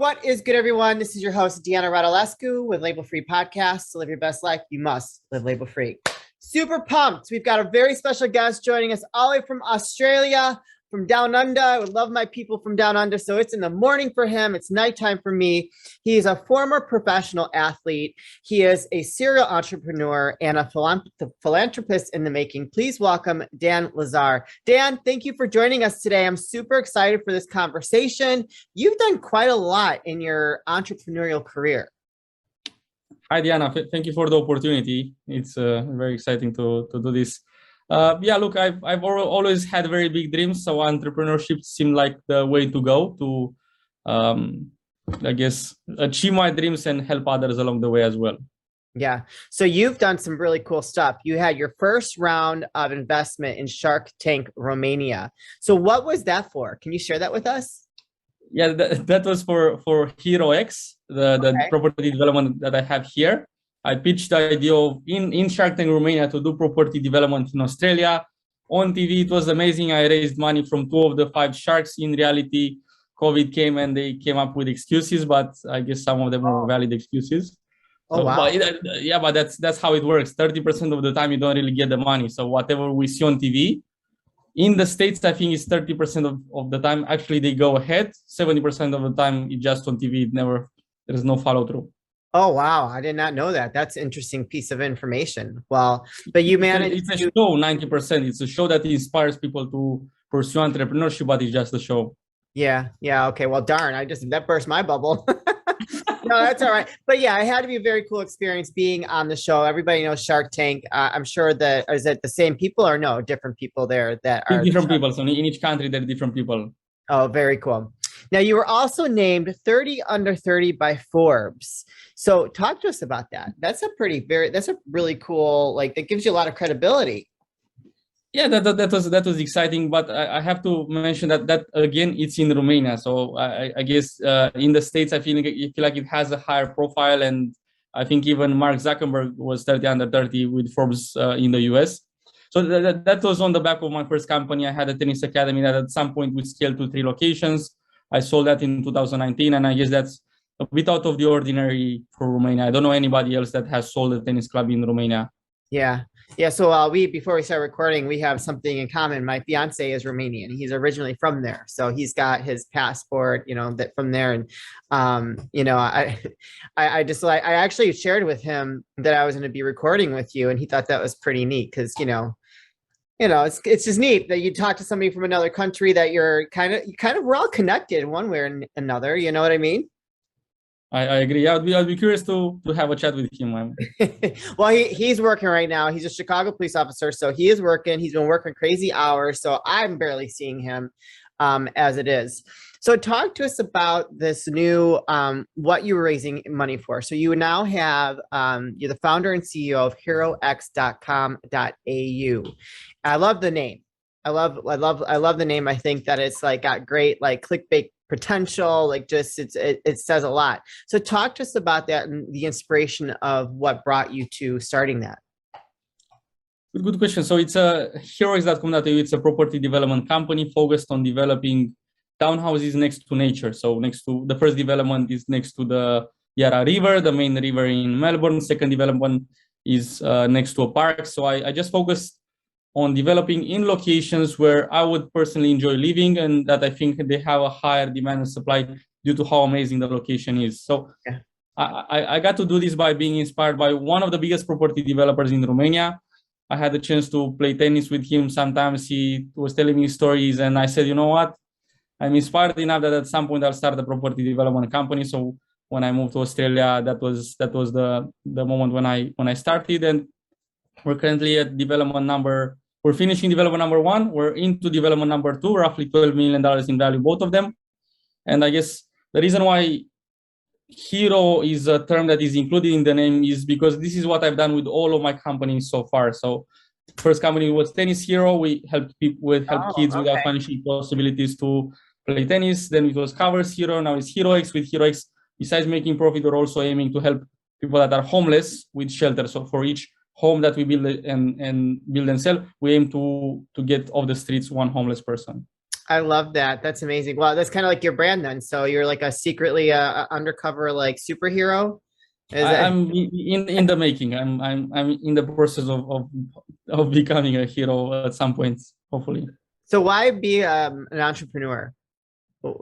What is good, everyone? This is your host, Deanna Radulescu with Label Free Podcast. To live your best life, you must live label free. Super pumped. We've got a very special guest joining us all the way from Australia, from down under. I would love my people from down under. So it's in the morning for him. It's nighttime for me. He is a former professional athlete. He is a serial entrepreneur and a philanthropist in the making. Please welcome Dan Lazar. Dan, thank you for joining us today. I'm super excited for this conversation. You've done quite a lot in your entrepreneurial career. Hi, Diana. Thank you for the opportunity. It's very exciting to do this. Look, I've always had very big dreams, so entrepreneurship seemed like the way to go to, I guess, achieve my dreams and help others along the way as well. Yeah. So you've done some really cool stuff. You had your first round of investment in Shark Tank Romania. So what was that for? Can you share that with us? Yeah, that was for Hero X, the property development that I have here. I pitched the idea of in Shark Tank Romania to do property development in Australia. On TV, it was amazing. I raised money from 2 of the 5 sharks. In reality, COVID came and they came up with excuses, but I guess some of them were valid excuses. Oh, wow. But that's how it works. 30% of the time, you don't really get the money. So whatever we see on TV, in the States, I think it's 30% of the time. Actually, they go ahead. 70% of the time, it's just on TV. There's no follow through. Oh, wow. I did not know that. That's an interesting piece of information. Well, but you managed. It's a show, 90%. It's a show that inspires people to pursue entrepreneurship, but it's just a show. Yeah. Okay. Well, darn, that burst my bubble. No, that's all right. But yeah, it had to be a very cool experience being on the show. Everybody knows Shark Tank. I'm sure that, is it the same people or no, different people there that are different people. So in each country, there are different people. Oh, very cool. Now, you were also named 30 under 30 by Forbes. So talk to us about that. That's a really cool, that gives you a lot of credibility. Yeah, that was exciting, but I have to mention that again, it's in Romania. So I guess in the States, I feel like it has a higher profile, and I think even Mark Zuckerberg was 30 under 30 with Forbes in the US. So that was on the back of my first company. I had a tennis academy that at some point we scaled to 3 locations. I sold that in 2019, and I guess that's a bit out of the ordinary for Romania. I don't know anybody else that has sold a tennis club in Romania. Yeah. So before we start recording, we have something in common. My fiancé is Romanian. He's originally from there, so he's got his passport, that from there. And I actually shared with him that I was going to be recording with you, and he thought that was pretty neat because it's just neat that you talk to somebody from another country that you're kind of we're all connected one way or another. You know what I mean? I agree. I'd be curious to have a chat with him. Well, he's working right now. He's a Chicago police officer, so he is working. He's been working crazy hours, so I'm barely seeing him as it is. So talk to us about this new, what you were raising money for. So you now have, you're the founder and CEO of herox.com.au. I love the name. I love the name. I think that it's got great clickbait potential, it says a lot. So talk to us about that and the inspiration of what brought you to starting that. Good question. So it's herox.com.au. It's a property development company focused on developing townhouses next to nature. So the first development is next to the Yarra River, the main river in Melbourne. Second development is next to a park. So I just focused on developing in locations where I would personally enjoy living, and that I think they have a higher demand and supply due to how amazing the location is. So yeah. I got to do this by being inspired by one of the biggest property developers in Romania. I had the chance to play tennis with him. Sometimes he was telling me stories, and I said, you know what? I'm inspired enough that at some point I'll start a property development company. So when I moved to Australia, that was the moment when I started, and we're currently at we're finishing development number 1. We're into development number 2, roughly $12 million in value, both of them. And I guess the reason why hero is a term that is included in the name is because this is what I've done with all of my companies so far. So first company was Tennis Hero. We helped kids without financial possibilities to play tennis. Then it was Covers Hero. Now it's Hero X. With Hero X, besides making profit, we're also aiming to help people that are homeless with shelter. So for each home that we build and build and sell, we aim to get off the streets 1 homeless person. I love that. That's amazing. Well, that's kind of like your brand then. So you're like a secretly undercover like superhero. Is it? I'm in the making. I'm in the process of becoming a hero at some point, hopefully. So why be an entrepreneur?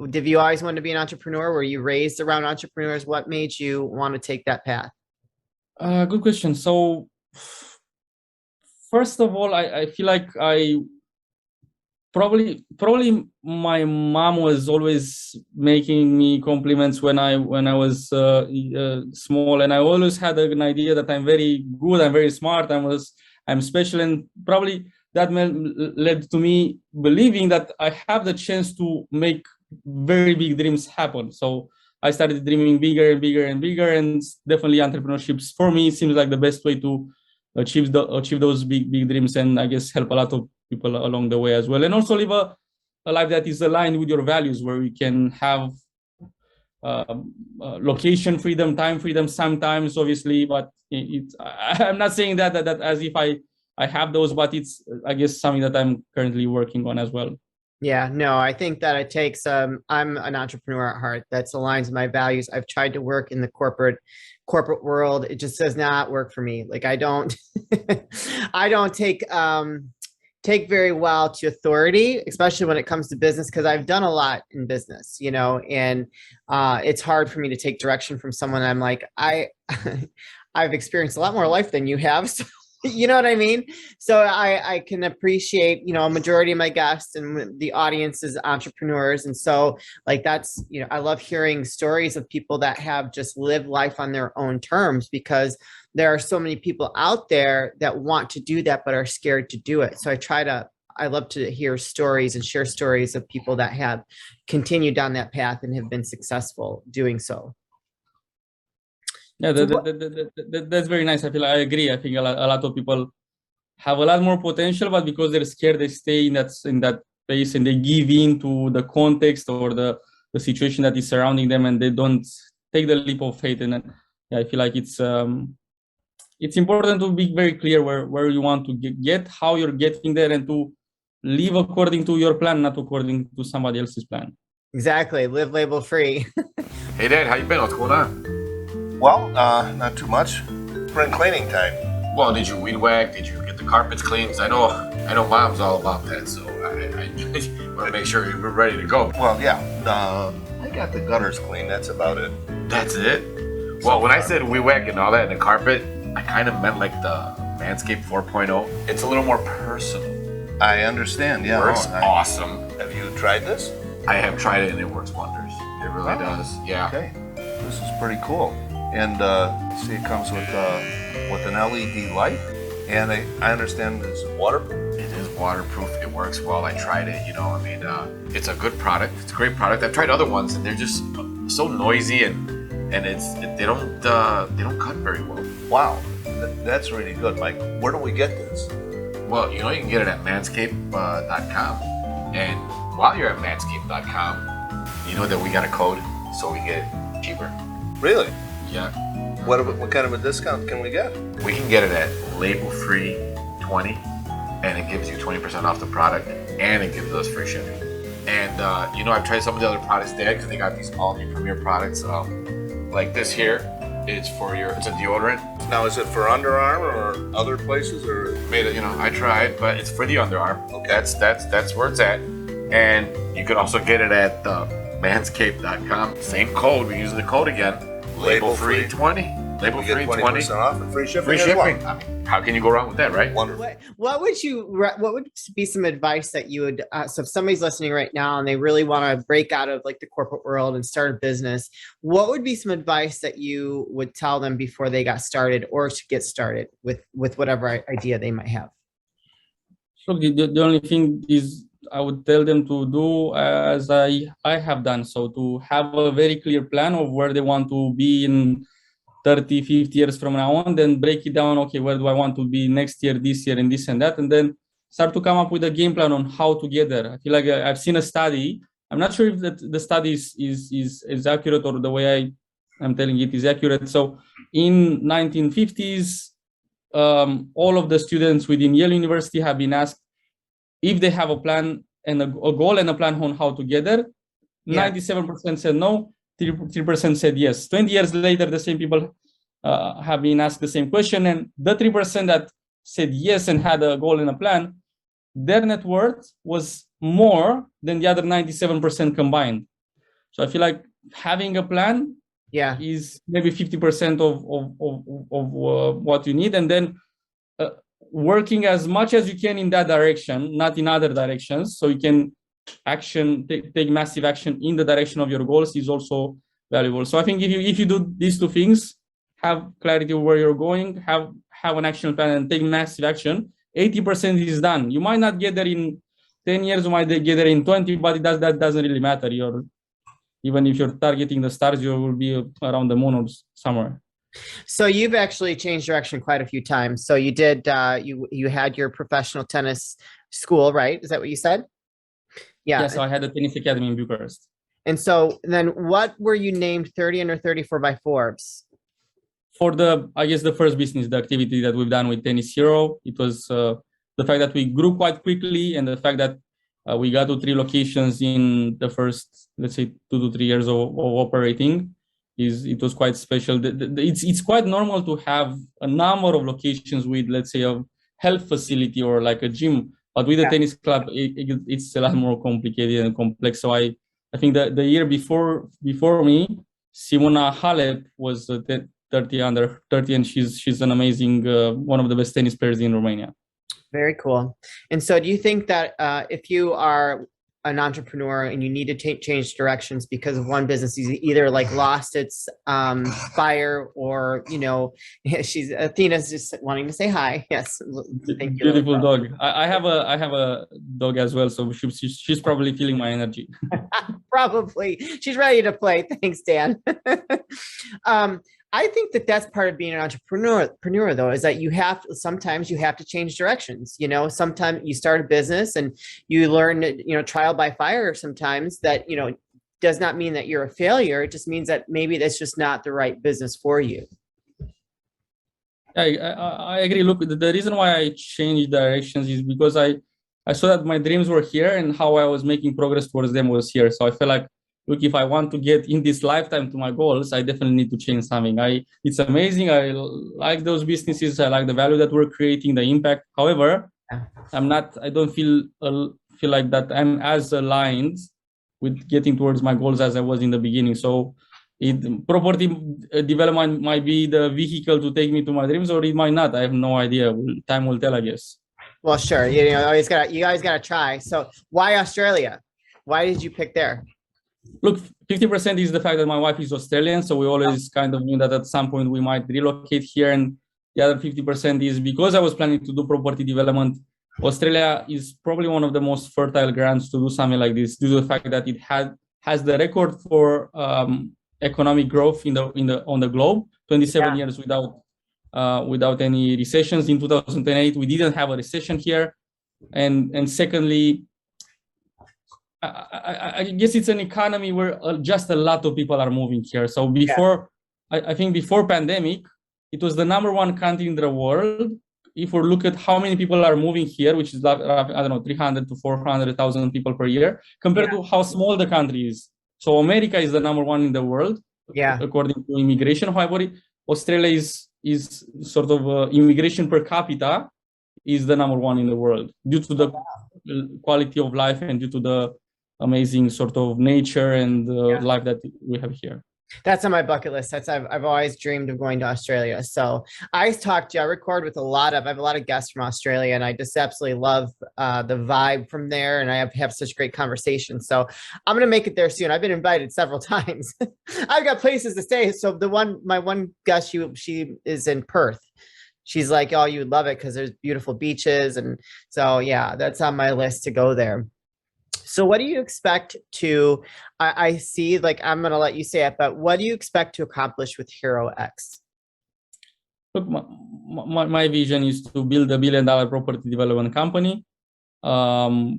Did you always want to be an entrepreneur? Were you raised around entrepreneurs? What made you want to take that path? Good question. So first of all, I feel like I probably my mom was always making me compliments when I was small, and I always had an idea that I'm very good, I'm very smart, I'm special, and probably that led to me believing that I have the chance to make very big dreams happen. So I started dreaming bigger and bigger and bigger, and definitely entrepreneurship for me seems like the best way to achieve those big dreams, and I guess help a lot of people along the way as well, and also live a life that is aligned with your values, where we can have location freedom, time freedom sometimes, obviously, but I'm not saying that as if I have those, but it's, I guess, something that I'm currently working on as well. Yeah, no, I think that it takes, I'm an entrepreneur at heart. That's aligns with my values. I've tried to work in the corporate world. It just does not work for me. Like I don't, I don't take very well to authority, especially when it comes to business, because I've done a lot in business, you know, and it's hard for me to take direction from someone. I'm like, I've experienced a lot more life than you have. So you know what I mean? So I can appreciate, you know, a majority of my guests and the audience is entrepreneurs. And so like, that's, you know, I love hearing stories of people that have just lived life on their own terms, because there are so many people out there that want to do that, but are scared to do it. So I love to hear stories and share stories of people that have continued down that path and have been successful doing so. Yeah, that's very nice. I agree. I think a lot of people have a lot more potential, but because they're scared, they stay in that place and they give in to the context or the situation that is surrounding them, and they don't take the leap of faith. And yeah, I feel like it's important to be very clear where you want to get, how you're getting there, and to live according to your plan, not according to somebody else's plan. Exactly. Live label free. Hey, Dad, how you been? What's going on? Well, not too much. Spring cleaning time. Well, did you weed whack? Did you get the carpets clean? 'Cause I know Mom's all about that, so I want to make sure we're ready to go. Well, yeah. I got the gutters clean. That's about it. That's it? Well, when I said weed whack and all that in the carpet, I kind of meant like the MANSCAPED 4.0. It's a little more personal. I understand. Yeah. Works awesome. Have you tried this? I have tried it and it works wonders. It really does. Yeah. Okay. This is pretty cool. And see, it comes with an LED light, and I understand it's waterproof. It is waterproof. It works well. I tried it. You know, I mean, it's a good product. It's a great product. I've tried other ones, and they're just so noisy, and they don't cut very well. Wow, that's really good, Mike. Where do we get this? Well, you know, you can get it at manscaped.com, and while you're at manscaped.com, you know that we got a code, so we get it cheaper. Really? Yeah. What kind of a discount can we get? We can get it at label-free 20, and it gives you 20% off the product, and it gives us free shipping. And you know, I've tried some of the other products there because they got these all new premier products. Like this here, it's a deodorant. Now, is it for underarm or other places, or Made it, you know, I tried, but it's for the underarm. Okay. That's where it's at. And you can also get it at manscaped.com. Same code. We're using the code again. Label free 20. Label we get free 20% 20. off and free shipping? Free as shipping. well? I mean, how can you go wrong with that, right? Wonderful. What would be some advice that you would, so if somebody's listening right now and they really want to break out of like the corporate world and start a business, what would be some advice that you would tell them before they got started or to get started with whatever idea they might have? So the only thing is, I would tell them to do as I have done. So to have a very clear plan of where they want to be in 30, 50 years from now on, then break it down. Okay, where do I want to be next year, this year, and this and that, and then start to come up with a game plan on how to get there. I feel like I've seen a study. I'm not sure if the study is accurate or the way I'm telling it is accurate. So in 1950s, all of the students within Yale University have been asked if they have a plan and a goal and a plan on how to get there. 97% said no, 3% said yes. 20 years later, the same people have been asked the same question, and the 3% that said yes and had a goal and a plan, their net worth was more than the other 97% combined. So I feel like having a plan is maybe 50% of what you need, and then working as much as you can in that direction, not in other directions, so you can take massive action in the direction of your goals is also valuable. So I think if you do these two things, have clarity of where you're going, have an action plan, and take massive action, 80% is done. You might not get there in 10 years, you might get there in 20, but that doesn't really matter. Even if you're targeting the stars, you will be around the moon or somewhere. So you've actually changed direction quite a few times. So you did, you had your professional tennis school, right? Is that what you said? Yeah. So I had a tennis academy in Bucharest. And so then what were you named 30 under 34 by Forbes? For I guess the first business, the activity that we've done with Tennis Hero, it was the fact that we grew quite quickly, and the fact that we got to 3 locations in the first, let's say, 2 to 3 years of operating. It was quite special. It's quite normal to have a number of locations with, let's say, a health facility or like a gym, but with a tennis club, it's a lot more complicated and complex. So I think that the year before me, Simona Halep was 30 under 30, and she's an amazing, one of the best tennis players in Romania. Very cool. And so do you think that if you are an entrepreneur and you need to change directions because of one business, you either like lost its fire, or Athena's just wanting to say hi. Yes, thank you. Beautiful dog. I have a dog as well, so she's probably feeling my energy. Probably, she's ready to play. Thanks, Dan. I think that that's part of being an entrepreneur, though, is that sometimes you have to change directions. Sometimes you start a business and you learn, trial by fire sometimes, that, does not mean that you're a failure. It just means that maybe that's just not the right business for you. I agree. Look, the reason why I changed directions is because I saw that my dreams were here and how I was making progress towards them was here. So I felt like, look, if I want to get in this lifetime to my goals, I definitely need to change something. It's amazing. I like those businesses. I like the value that we're creating, the impact. However, I don't feel like that I'm as aligned with getting towards my goals as I was in the beginning. So property development might be the vehicle to take me to my dreams, or it might not. I have no idea. Time will tell, I guess. Well, sure. You always gotta try. So why Australia? Why did you pick there? Look, 50% is the fact that my wife is Australian, so we always kind of knew that at some point we might relocate here, and the other 50% is because I was planning to do property development. Australia is probably one of the most fertile grounds to do something like this, due to the fact that it has the record for economic growth on the globe. 27 years without any recessions. In 2008, we didn't have a recession here, and secondly, I guess it's an economy where just a lot of people are moving here. So I think before pandemic, it was the #1 country in the world. If we look at how many people are moving here, which is, 300 to 400,000 people per year, compared to how small the country is. So America is the #1 in the world, according to immigration. However, Australia is sort of immigration per capita is the #1 in the world, due to the quality of life and due to the amazing sort of nature and life that we have here. That's on my bucket list. I've always dreamed of going to Australia. So I record with I have a lot of guests from Australia, and I just absolutely love the vibe from there, and I have such great conversations. So I'm going to make it there soon. I've been invited several times. I've got places to stay. So my one guest, she is in Perth. She's like, oh, you would love it because there's beautiful beaches. And so, yeah, that's on my list to go there. So what do you expect to, I see, like, I'm going to let you say it, but what do you expect to accomplish with Hero X? Look, my vision is to build $1 billion property development company. I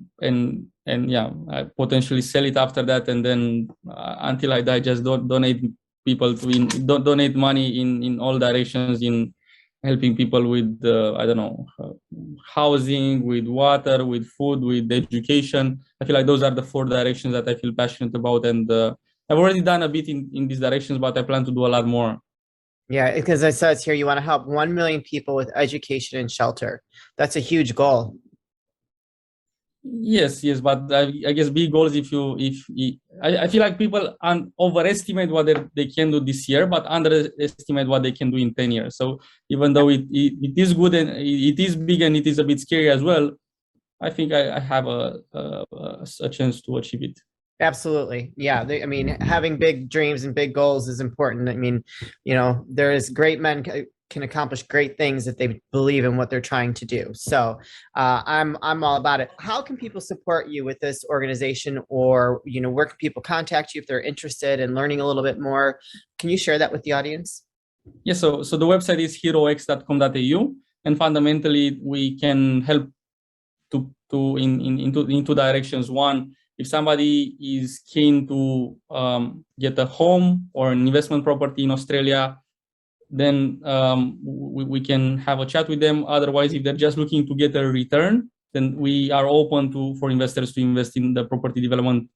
potentially sell it after that. And then until I die, just donate money in all directions, in helping people with, housing, with water, with food, with education. I feel like those are the 4 directions that I feel passionate about. And I've already done a bit in these directions, but I plan to do a lot more. Yeah, because it says here you want to help 1 million people with education and shelter. That's a huge goal. Yes, but I guess big goals. I feel like people overestimate what they can do this year, but underestimate what they can do in 10 years. So even though it is good and it is big and it is a bit scary as well, I think I have a chance to achieve it. Absolutely. Yeah. I mean, having big dreams and big goals is important. I mean, there is great men can accomplish great things if they believe in what they're trying to do. So I'm all about it. How can people support you with this organization, or, where can people contact you if they're interested in learning a little bit more? Can you share that with the audience? Yeah. So the website is herox.com.au, and fundamentally we can help in 2 directions. One, if somebody is keen to get a home or an investment property in Australia, then we can have a chat with them. Otherwise, if they're just looking to get a return, then we are open for investors to invest in the property developments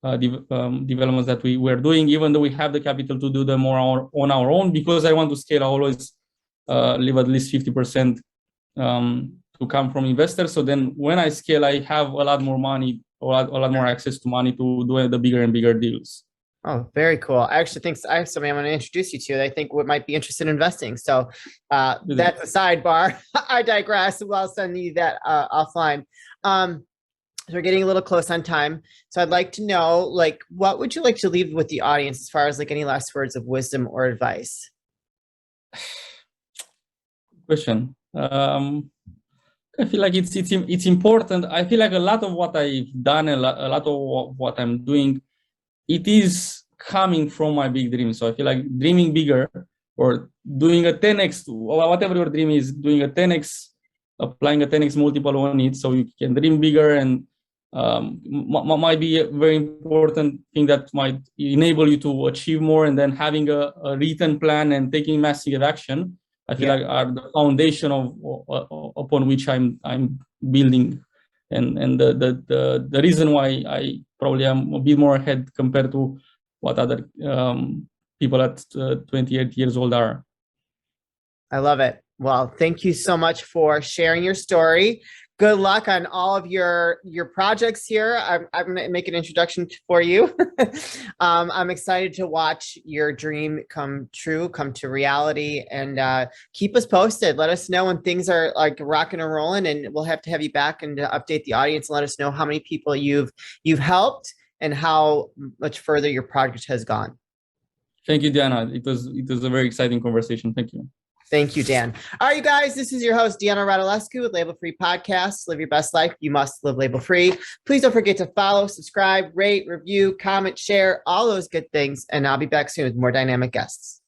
that we are doing, even though we have the capital to do them more on our own, because I want to scale. I always leave at least 50% to come from investors. So then when I scale, I have a lot more money, a lot more access to money to do the bigger and bigger deals. Oh, very cool. I actually think I have somebody I'm going to introduce you to that I think might be interested in investing. So that's a sidebar. I digress. I'll send you that offline. So we're getting a little close on time. So I'd like to know, what would you like to leave with the audience as far as any last words of wisdom or advice? Question. I feel like it's important. I feel like a lot of what I've done, a lot of what I'm doing, it is coming from my big dream. So I feel like dreaming bigger, or doing a 10x, or whatever your dream is, doing a 10x, applying a 10x multiple on it, so you can dream bigger, and might be a very important thing that might enable you to achieve more. And then having a written plan and taking massive action, I feel like are the foundation upon which I'm building, and the reason why I probably am a bit more ahead compared to what other people at 28 years old are. I love it. Well, thank you so much for sharing your story. Good luck on all of your projects here. I'm going to make an introduction for you. I'm excited to watch your dream come true, come to reality, and keep us posted. Let us know when things are rocking and rolling, and we'll have to have you back and update the audience and let us know how many people you've helped and how much further your project has gone. Thank you, Diana. It was a very exciting conversation. Thank you. Thank you, Dan. All right, you guys, this is your host, Diana Radulescu with Label Free Podcasts. Live your best life. You must live label free. Please don't forget to follow, subscribe, rate, review, comment, share, all those good things. And I'll be back soon with more dynamic guests.